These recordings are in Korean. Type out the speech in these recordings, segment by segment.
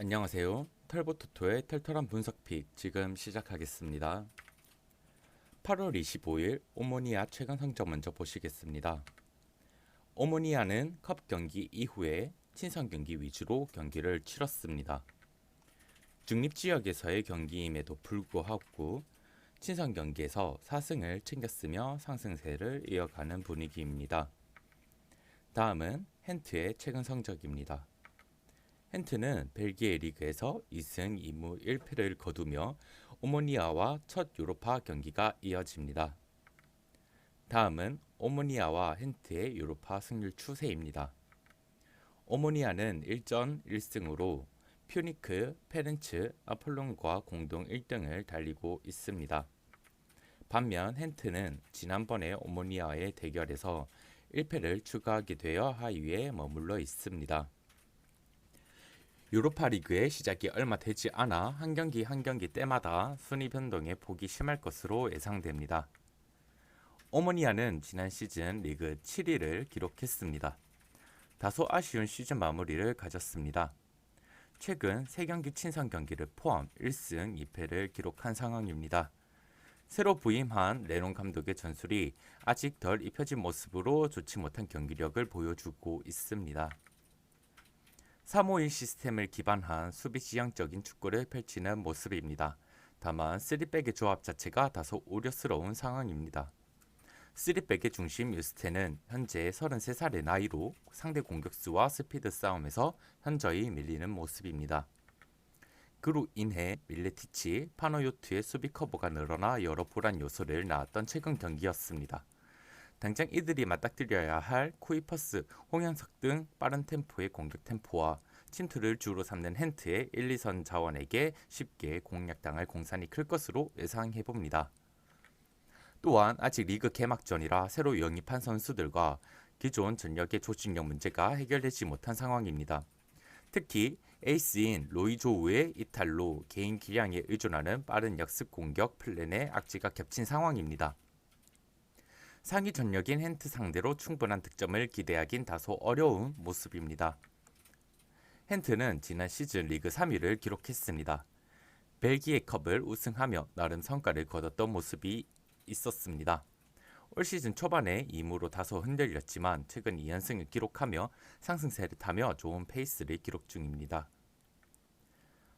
안녕하세요. 털보토토의 털털한 분석픽 지금 시작하겠습니다. 8월 25일 오모니아 최근 성적 먼저 보시겠습니다. 오모니아는 컵 경기 이후에 친선 경기 위주로 경기를 치렀습니다. 중립지역에서의 경기임에도 불구하고 친선 경기에서 4승을 챙겼으며 상승세를 이어가는 분위기입니다. 다음은 hen트의 최근 성적입니다. hen트는 벨기에 리그에서 2승 2무 1패를 거두며 오모니아와 첫 유로파 경기가 이어집니다. 다음은 오모니아와 hen트의 유로파 승률 추세입니다. 오모니아는 1전 1승으로 퓨니크, 페렌츠, 아폴론과 공동 1등을 달리고 있습니다. 반면 hen트는 지난번에 오모니아의 대결에서 1패를 추가하게 되어 하위에 머물러 있습니다. 유로파 리그의 시작이 얼마 되지 않아 한 경기 때마다 순위 변동의 폭이 심할 것으로 예상됩니다. 오모니아는 지난 시즌 리그 7위를 기록했습니다. 다소 아쉬운 시즌 마무리를 가졌습니다. 최근 3경기 친선 경기를 포함 1승 2패를 기록한 상황입니다. 새로 부임한 레논 감독의 전술이 아직 덜 입혀진 모습으로 좋지 못한 경기력을 보여주고 있습니다. 3-5-1 시스템을 기반한 수비 지향적인 축구를 펼치는 모습입니다. 다만 3백의 조합 자체가 다소 우려스러운 상황입니다. 3백의 중심 유스테는 현재 33살의 나이로 상대 공격수와 스피드 싸움에서 현저히 밀리는 모습입니다. 그로 인해 밀레티치, 파노요트의 수비 커버가 늘어나 여러 불안 요소를 낳았던 최근 경기였습니다. 당장 이들이 맞닥뜨려야 할 쿠이퍼스, 홍현석 등 빠른 템포의 공격 템포와 침투를 주로 삼는 hen트의 1, 2선 자원에게 쉽게 공략당할 공산이 클 것으로 예상해봅니다. 또한 아직 리그 개막전이라 새로 영입한 선수들과 기존 전력의 조직력 문제가 해결되지 못한 상황입니다. 특히 에이스인 로이조우의 이탈로 개인 기량에 의존하는 빠른 역습 공격 플랜에 악재가 겹친 상황입니다. 상위 전력인 hen트 상대로 충분한 득점을 기대하긴 다소 어려운 모습입니다. hen트는 지난 시즌 리그 3위를 기록했습니다. 벨기에 컵을 우승하며 나름 성과를 거뒀던 모습이 있었습니다. 올 시즌 초반에 2무로 다소 흔들렸지만 최근 2연승을 기록하며 상승세를 타며 좋은 페이스를 기록 중입니다.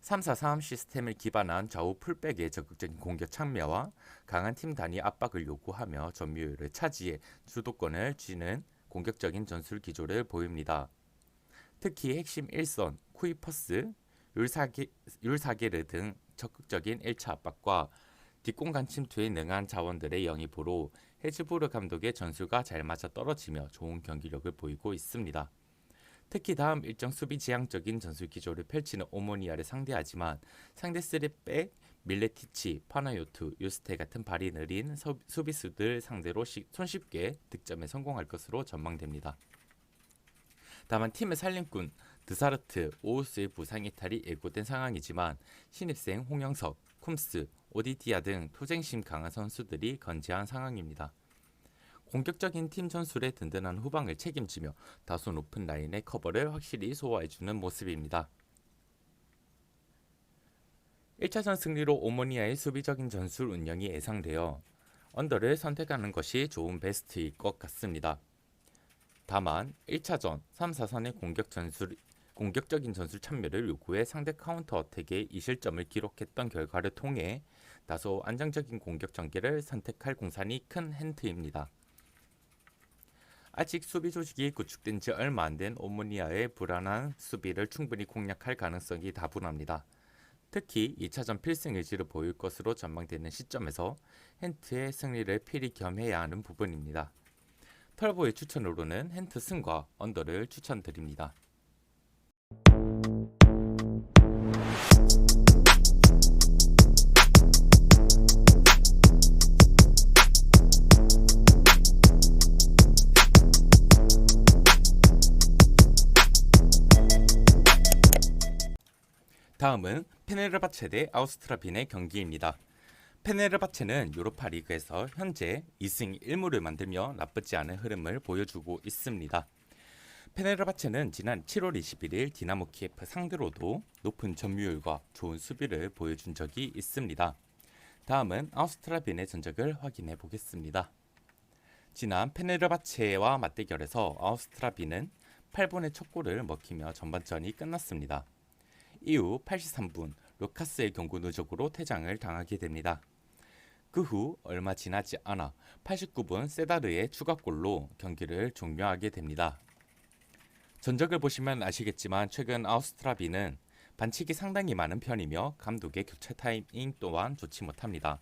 3-4-3 시스템을 기반한 좌우 풀백의 적극적인 공격 참여와 강한 팀 단위 압박을 요구하며 점유율을 차지해 주도권을 쥐는 공격적인 전술 기조를 보입니다. 특히 핵심 1선, 쿠이퍼스, 율사게르 등 적극적인 1차 압박과 뒷공간 침투에 능한 자원들의 영입으로 헤즈부르 감독의 전술과 잘 맞아 떨어지며 좋은 경기력을 보이고 있습니다. 특히 다음 일정 수비 지향적인 전술 기조를 펼치는 오모니아를 상대하지만 상대 3백, 밀레티치, 파나요트, 유스테 같은 발이 느린 수비수들 상대로 손쉽게 득점에 성공할 것으로 전망됩니다. 다만 팀의 살림꾼 드사르트, 오우스의 부상 이탈이 예고된 상황이지만 신입생 홍영석, 쿰스, 오디디아 등 투쟁심 강한 선수들이 건재한 상황입니다. 공격적인 팀 전술의 든든한 후방을 책임지며 다소 높은 라인의 커버를 확실히 소화해주는 모습입니다. 1차전 승리로 오모니아의 수비적인 전술 운영이 예상되어 언더를 선택하는 것이 좋은 베스트일 것 같습니다. 다만 1차전 3-4선의 공격적인 전술 참여를 요구해 상대 카운터 어택에 2실점을 기록했던 결과를 통해 다소 안정적인 공격 전개를 선택할 공산이 큰 hen트입니다. 아직 수비 조직이 구축된 지 얼마 안 된 오모니아의 불안한 수비를 충분히 공략할 가능성이 다분합니다. 특히 2차전 필승 의지를 보일 것으로 전망되는 시점에서 hen트의 승리를 필히 겸해야 하는 부분입니다. 털보의 추천으로는 hen트 승과 언더를 추천드립니다. 다음은 페네르바체 대 아우스트라빈의 경기입니다. 페네르바체는 유로파 리그에서 현재 2승 1무를 만들며 나쁘지 않은 흐름을 보여주고 있습니다. 페네르바체는 지난 7월 21일 디나모 키예프 상대로도 높은 점유율과 좋은 수비를 보여준 적이 있습니다. 다음은 아우스트라 빈의 전적을 확인해 보겠습니다. 지난 페네르바체와 맞대결에서 아우스트라 빈은 8분의 첫 골을 먹히며 전반전이 끝났습니다. 이후 83분 루카스의 경고 누적으로 퇴장을 당하게 됩니다. 그 후 얼마 지나지 않아 89분 세다르의 추가골로 경기를 종료하게 됩니다. 전적을 보시면 아시겠지만 최근 아우스트라 빈은 반칙이 상당히 많은 편이며 감독의 교체 타이밍 또한 좋지 못합니다.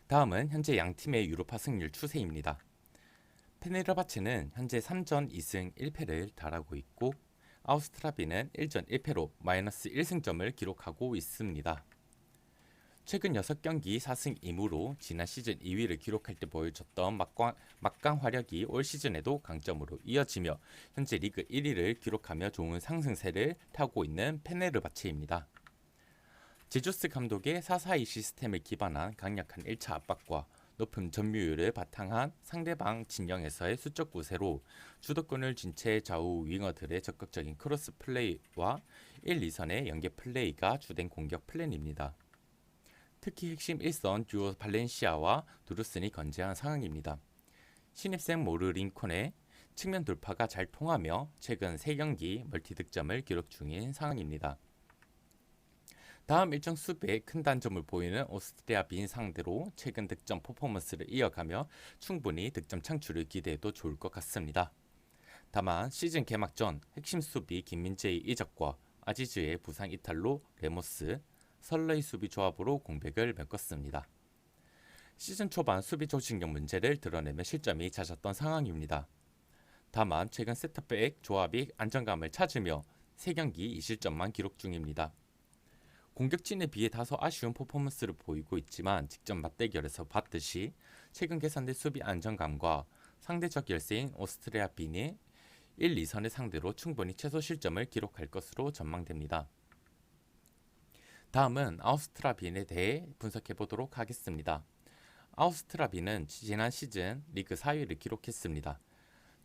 다음은 현재 양팀의 유로파 승률 추세입니다. 페네르바체는 현재 3전 2승 1패를 달하고 있고 아우스트라 빈은 1전 1패로 마이너스 1승점을 기록하고 있습니다. 최근 6경기 4승 2무로 지난 시즌 2위를 기록할 때 보여줬던 막강 화력이 올 시즌에도 강점으로 이어지며 현재 리그 1위를 기록하며 좋은 상승세를 타고 있는 페네르바체입니다. 제주스 감독의 4-4-2 시스템을 기반한 강력한 1차 압박과 높은 점유율을 바탕한 상대방 진영에서의 수적 구세로 주도권을 쥔 채 좌우 윙어들의 적극적인 크로스 플레이와 1, 2선의 연계 플레이가 주된 공격 플랜입니다. 특히 핵심 1선 듀오 발렌시아와 두루슨이 건재한 상황입니다. 신입생 모르 링콘의 측면 돌파가 잘 통하며 최근 3경기 멀티 득점을 기록 중인 상황입니다. 다음 일정 수비에 큰 단점을 보이는 오스트리아 빈 상대로 최근 득점 퍼포먼스를 이어가며 충분히 득점 창출을 기대해도 좋을 것 같습니다. 다만 시즌 개막 전 핵심 수비 김민재의 이적과 아지즈의 부상 이탈로 레모스, 설레이 수비 조합으로 공백을 메꿨습니다. 시즌 초반 수비 조직력 문제를 드러내며 실점이 잦았던 상황입니다. 다만 최근 세터백 조합이 안정감을 찾으며 3경기 2실점만 기록 중입니다. 공격진에 비해 다소 아쉬운 퍼포먼스를 보이고 있지만 직접 맞대결에서 봤듯이 최근 개선된 수비 안정감과 상대적 열세인 오스트리아 빈이 1, 2선의 상대로 충분히 최소 실점을 기록할 것으로 전망됩니다. 다음은 아우스트라 빈에 대해 분석해 보도록 하겠습니다. 아우스트라 빈은 지난 시즌 리그 4위를 기록했습니다.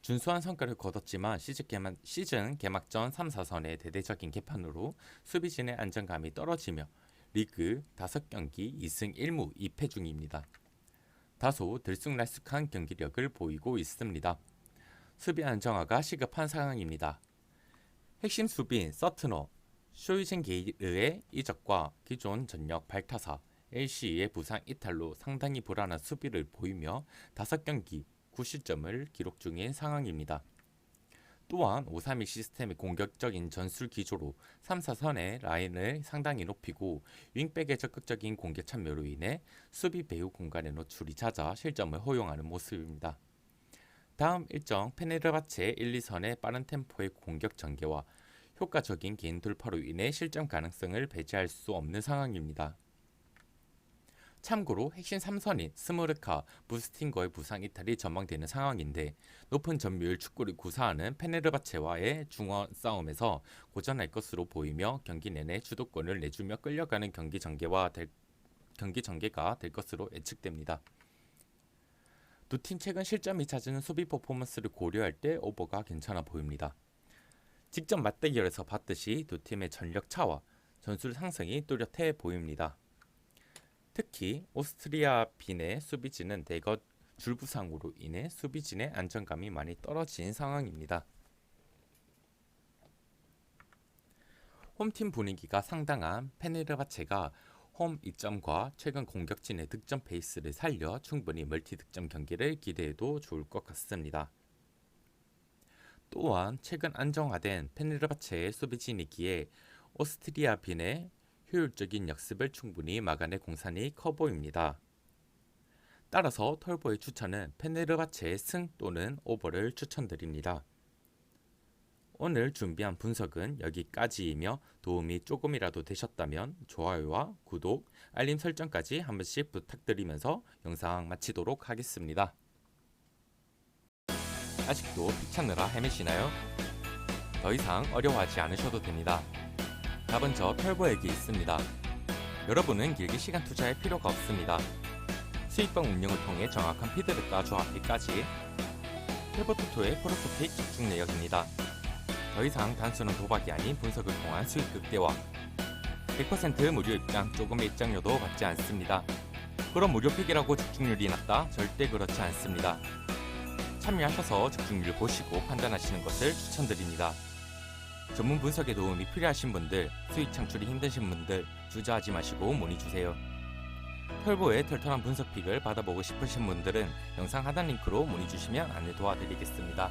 준수한 성과를 거뒀지만 시즌 개막전 3, 4선의 대대적인 개판으로 수비진의 안정감이 떨어지며 리그 5경기 2승 1무 2패 중입니다. 다소 들쑥날쑥한 경기력을 보이고 있습니다. 수비 안정화가 시급한 상황입니다. 핵심 수비인 서트너, 쇼이젠게이르의 이적과 기존 전력 발타사 LC의 부상 이탈로 상당히 불안한 수비를 보이며 5경기 9실점을 기록 중인 상황입니다. 또한 5-3-2 시스템의 공격적인 전술 기조로 3, 4선의 라인을 상당히 높이고 윙백의 적극적인 공격 참여로 인해 수비 배후 공간의 노출이 잦아 실점을 허용하는 모습입니다. 다음 일정 페네르바체 1, 2선의 빠른 템포의 공격 전개와 효과적인 개인 돌파로 인해 실점 가능성을 배제할 수 없는 상황입니다. 참고로 핵심 3선인 스무르카, 부스팅거의 부상 이탈이 전망되는 상황인데 높은 점유율 축구를 구사하는 페네르바체와의 중원 싸움에서 고전할 것으로 보이며 경기 내내 주도권을 내주며 끌려가는 경기 전개가 될 것으로 예측됩니다. 두 팀 최근 실점이 잦은 수비 퍼포먼스를 고려할 때 오버가 괜찮아 보입니다. 직접 맞대결에서 봤듯이 두 팀의 전력 차와 전술 상승이 뚜렷해 보입니다. 특히 오스트리아 빈의 수비진은 대거 줄부상으로 인해 수비진의 안정감이 많이 떨어진 상황입니다. 홈팀 분위기가 상당한 페네르바체가 홈 이점과 최근 공격진의 득점 페이스를 살려 충분히 멀티 득점 경기를 기대해도 좋을 것 같습니다. 또한 최근 안정화된 페네르바체의 수비진이기에 오스트리아 빈의 효율적인 역습을 충분히 막아낼 공산이 커 보입니다. 따라서 털보의 추천은 페네르바체의 승 또는 오버를 추천드립니다. 오늘 준비한 분석은 여기까지이며 도움이 조금이라도 되셨다면 좋아요와 구독, 알림 설정까지 한 번씩 부탁드리면서 영상 마치도록 하겠습니다. 아직도 픽 찾느라 헤매시나요? 더 이상 어려워하지 않으셔도 됩니다. 답은 저 털보에게 있습니다. 여러분은 길게 시간 투자할 필요가 없습니다. 수익방 운영을 통해 정확한 피드백과 조합비까지 텔버토토의 프로토픽 집중 내역입니다. 더 이상 단순한 도박이 아닌 분석을 통한 수익 극대화. 100% 무료 입장, 조금의 입장료도 받지 않습니다. 그럼 무료 픽이라고 집중률이 낮다? 절대 그렇지 않습니다. 참여하셔서 집중률 보시고 판단하시는 것을 추천드립니다. 전문 분석에 도움이 필요하신 분들, 수익 창출이 힘드신 분들 주저하지 마시고 문의주세요. 털보의 털털한 분석 픽을 받아보고 싶으신 분들은 영상 하단 링크로 문의주시면 안내 도와드리겠습니다.